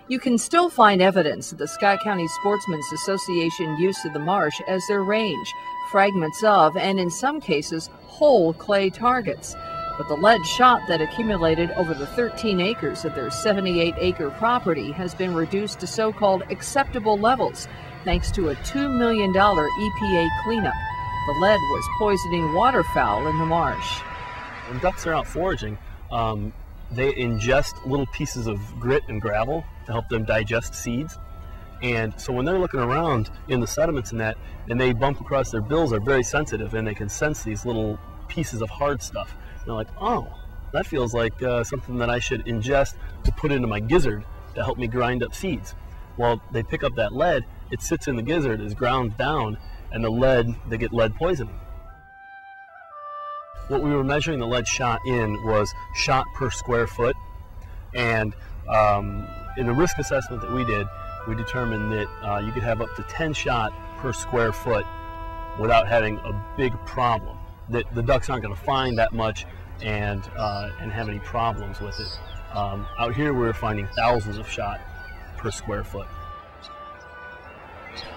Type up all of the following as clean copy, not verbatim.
You can still find evidence of the Scott County Sportsmen's Association use of the marsh as their range, fragments of, and in some cases, whole clay targets. But the lead shot that accumulated over the 13 acres of their 78-acre property has been reduced to so-called acceptable levels, thanks to a $2 million EPA cleanup. The lead was poisoning waterfowl in the marsh. When ducks are out foraging, they ingest little pieces of grit and gravel to help them digest seeds. And so when they're looking around in the sediments and that, and they bump across, their bills are very sensitive and they can sense these little pieces of hard stuff. And they're like, oh, that feels like something that I should ingest to put into my gizzard to help me grind up seeds. Well, they pick up that lead, it sits in the gizzard, is ground down, and the lead, they get lead poisoning. What we were measuring the lead shot in was shot per square foot, and in the risk assessment that we did, we determined that you could have up to 10 shot per square foot without having a big problem. That the ducks aren't going to find that much and have any problems with it. Out here we're finding thousands of shot per square foot.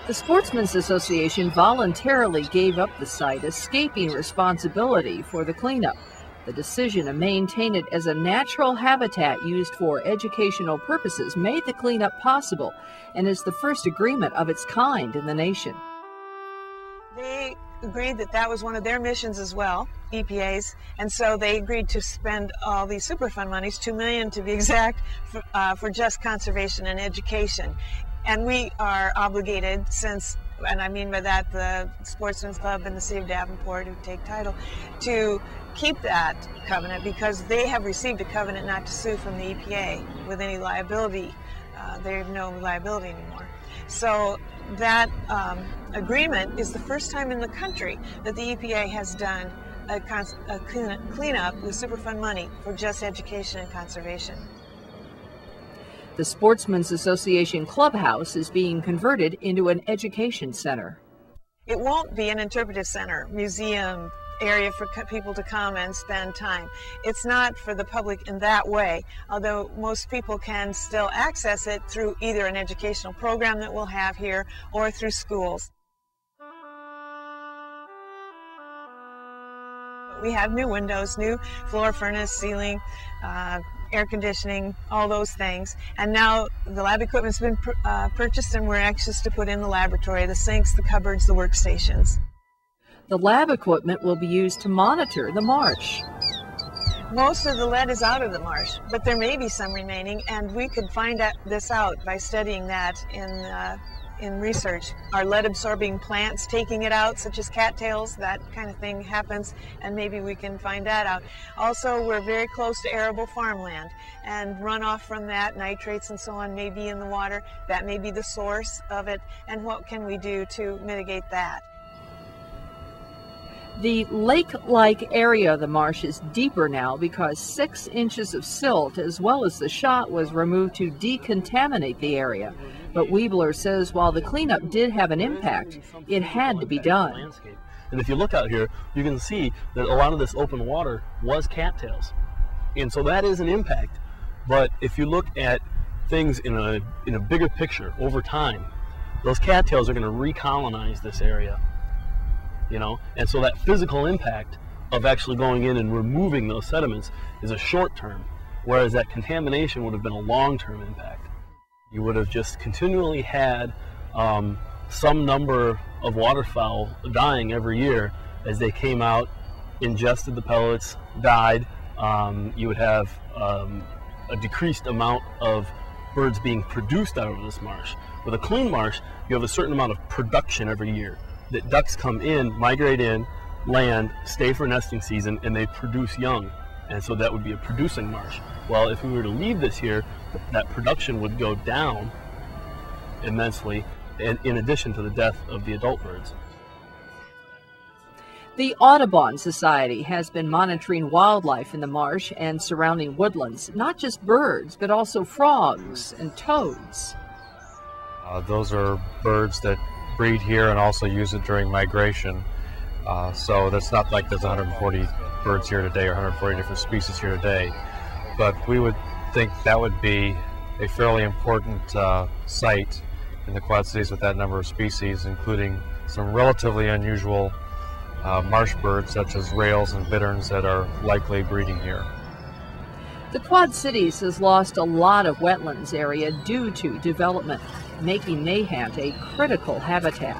The Sportsmen's Association voluntarily gave up the site, escaping responsibility for the cleanup. The decision to maintain it as a natural habitat used for educational purposes made the cleanup possible and is the first agreement of its kind in the nation. They agreed that that was one of their missions as well, EPA's, and so they agreed to spend all these Superfund monies, $2 million to be exact, for just conservation and education. And we are obligated, since, and I mean by that the Sportsman's Club and the City of Davenport who take title, to keep that covenant because they have received a covenant not to sue from the EPA with any liability. They have no liability anymore. So that agreement is the first time in the country that the EPA has done a cleanup with Superfund money for just education and conservation. The Sportsmen's Association clubhouse is being converted into an education center. It won't be an interpretive center, museum, area for people to come and spend time. It's not for the public in that way, although most people can still access it through either an educational program that we'll have here or through schools. We have new windows, new floor, furnace, ceiling, air conditioning, all those things. And now the lab equipment's been purchased and we're anxious to put in the laboratory, the sinks, the cupboards, the workstations. The lab equipment will be used to monitor the marsh. Most of the lead is out of the marsh, but there may be some remaining, and we could find this out by studying that in research. Are lead-absorbing plants taking it out, such as cattails? That kind of thing happens, and maybe we can find that out. Also, we're very close to arable farmland, and runoff from that, nitrates and so on, may be in the water. That may be the source of it, and what can we do to mitigate that? The lake-like area of the marsh is deeper now because 6 inches of silt as well as the shot was removed to decontaminate the area. But Weebler says while the cleanup did have an impact, it had to be done. And if you look out here, you can see that a lot of this open water was cattails. And so that is an impact. But if you look at things in a bigger picture over time, those cattails are going to recolonize this area. You know, and so that physical impact of actually going in and removing those sediments is a short term, whereas that contamination would have been a long-term impact. You would have just continually had some number of waterfowl dying every year as they came out, ingested the pellets, died. You would have a decreased amount of birds being produced out of this marsh. With a clean marsh, you have a certain amount of production every year. That ducks come in, migrate in, land, stay for nesting season, and they produce young. And so that would be a producing marsh. Well, if we were to leave this here, that production would go down immensely, and in addition to the death of the adult birds. The Audubon Society has been monitoring wildlife in the marsh and surrounding woodlands, not just birds, but also frogs and toads. Those are birds that breed here and also use it during migration. So that's not like there's 140 birds here today or 140 different species here today. But we would think that would be a fairly important site in the Quad Cities with that number of species, including some relatively unusual marsh birds such as rails and bitterns that are likely breeding here. The Quad Cities has lost a lot of wetlands area due to development, making Nahant a critical habitat.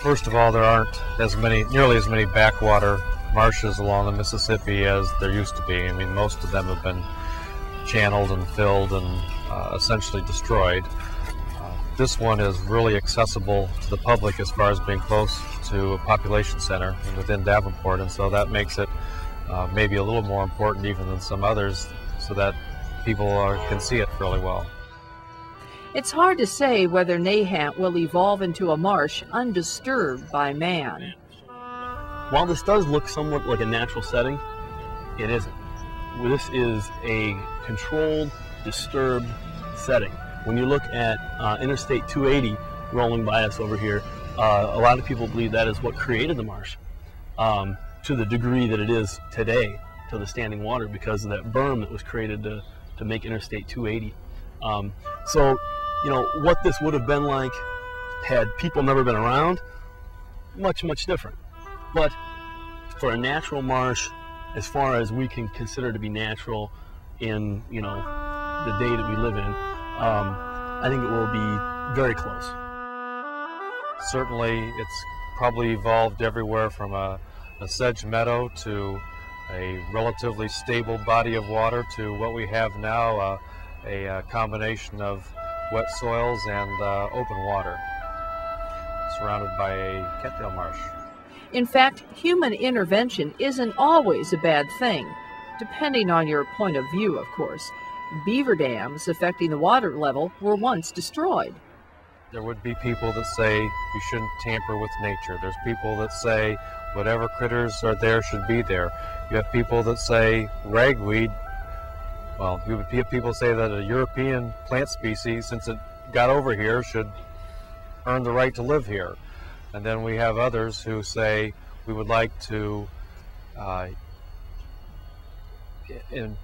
First of all, there aren't nearly as many backwater marshes along the Mississippi as there used to be. I mean, most of them have been channeled and filled and essentially destroyed. This one is really accessible to the public as far as being close to a population center and within Davenport, and so that makes it maybe a little more important even than some others, so that people can see it fairly well. It's hard to say whether Nahant will evolve into a marsh undisturbed by man. While this does look somewhat like a natural setting, it isn't. This is a controlled, disturbed setting. When you look at Interstate 280 rolling by us over here, a lot of people believe that is what created the marsh. To the degree that it is today, to the standing water, because of that berm that was created to make Interstate 280. So, you know, what this would have been like had people never been around, much, much different. But for a natural marsh, as far as we can consider to be natural in, you know, the day that we live in, I think it will be very close. Certainly, it's probably evolved everywhere from a sedge meadow to a relatively stable body of water to what we have now, a combination of wet soils and open water, surrounded by a cattail marsh. In fact, human intervention isn't always a bad thing, depending on your point of view, of course. Beaver dams affecting the water level were once destroyed. There would be people that say you shouldn't tamper with nature. There's people that say whatever critters are there should be there. You have people that say ragweed, well, you would have people say that a European plant species, since it got over here, should earn the right to live here. And then we have others who say we would like to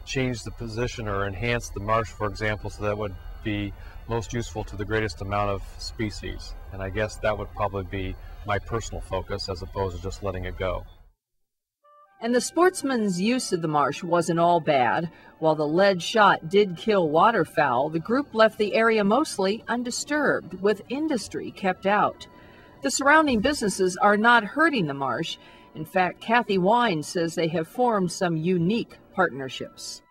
change the position or enhance the marsh, for example, so that would be most useful to the greatest amount of species. And I guess that would probably be my personal focus as opposed to just letting it go. And the sportsman's use of the marsh wasn't all bad. While the lead shot did kill waterfowl, the group left the area mostly undisturbed, with industry kept out. The surrounding businesses are not hurting the marsh. In fact, Kathy Wine says they have formed some unique partnerships.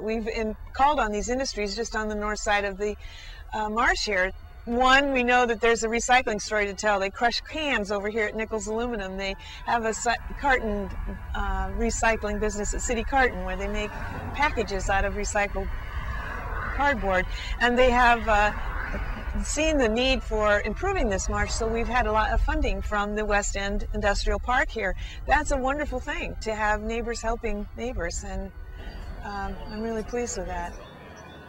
We've called on these industries just on the north side of the marsh here. One, we know that there's a recycling story to tell. They crush cans over here at Nichols Aluminum. They have a carton recycling business at City Carton where they make packages out of recycled cardboard. And they have seen the need for improving this marsh, so we've had a lot of funding from the West End Industrial Park here. That's a wonderful thing, to have neighbors helping neighbors, and I'm really pleased with that.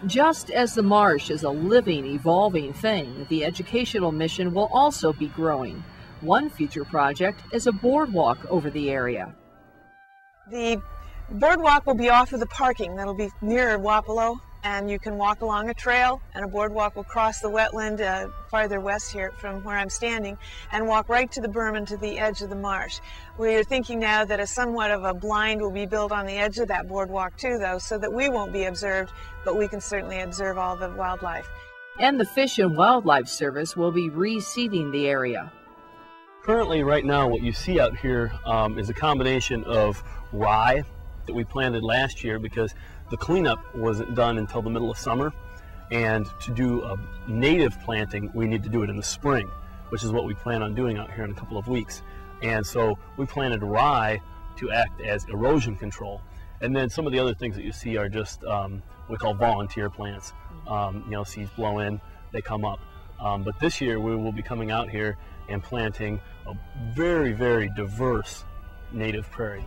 Just as the marsh is a living, evolving thing, the educational mission will also be growing. One future project is a boardwalk over the area. The boardwalk will be off of the parking. That'll be near Wapello, and you can walk along a trail, and a boardwalk will cross the wetland farther west here from where I'm standing and walk right to the berm and to the edge of the marsh. We're thinking now that somewhat of a blind will be built on the edge of that boardwalk too, though, so that we won't be observed, but we can certainly observe all the wildlife. And the Fish and Wildlife Service will be reseeding the area. Currently, right now, what you see out here is a combination of rye that we planted last year, because the cleanup wasn't done until the middle of summer, and to do a native planting we need to do it in the spring, which is what we plan on doing out here in a couple of weeks. And so we planted rye to act as erosion control, and then some of the other things that you see are just what we call volunteer plants. You know, seeds blow in, they come up. But this year we will be coming out here and planting a very, very diverse native prairie.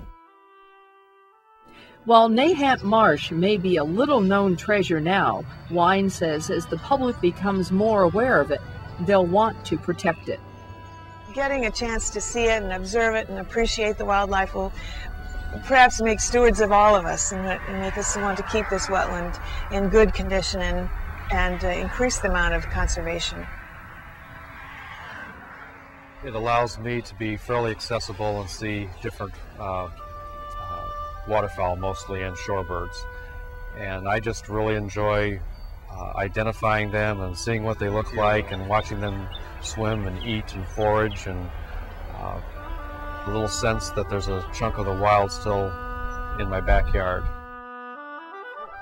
While Nahant Marsh may be a little-known treasure now, Wine says as the public becomes more aware of it, they'll want to protect it. Getting a chance to see it and observe it and appreciate the wildlife will perhaps make stewards of all of us, and make us want to keep this wetland in good condition and increase the amount of conservation. It allows me to be fairly accessible and see different waterfowl mostly and shorebirds. And I just really enjoy identifying them and seeing what they look like and watching them swim and eat and forage, and a little sense that there's a chunk of the wild still in my backyard.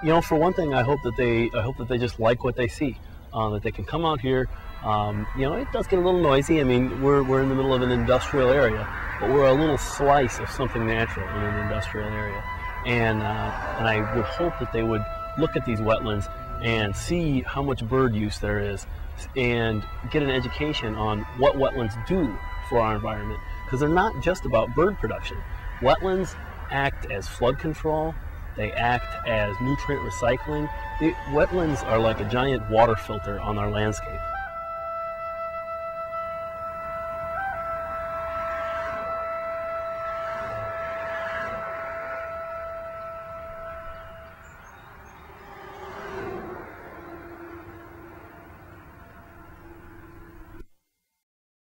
You know, for one thing, I hope that they just like what they see, that they can come out here. You know, it does get a little noisy. I mean, we're in the middle of an industrial area, but we're a little slice of something natural in an industrial area. And I would hope that they would look at these wetlands and see how much bird use there is, and get an education on what wetlands do for our environment, because they're not just about bird production. Wetlands act as flood control, they act as nutrient recycling. Wetlands are like a giant water filter on our landscape.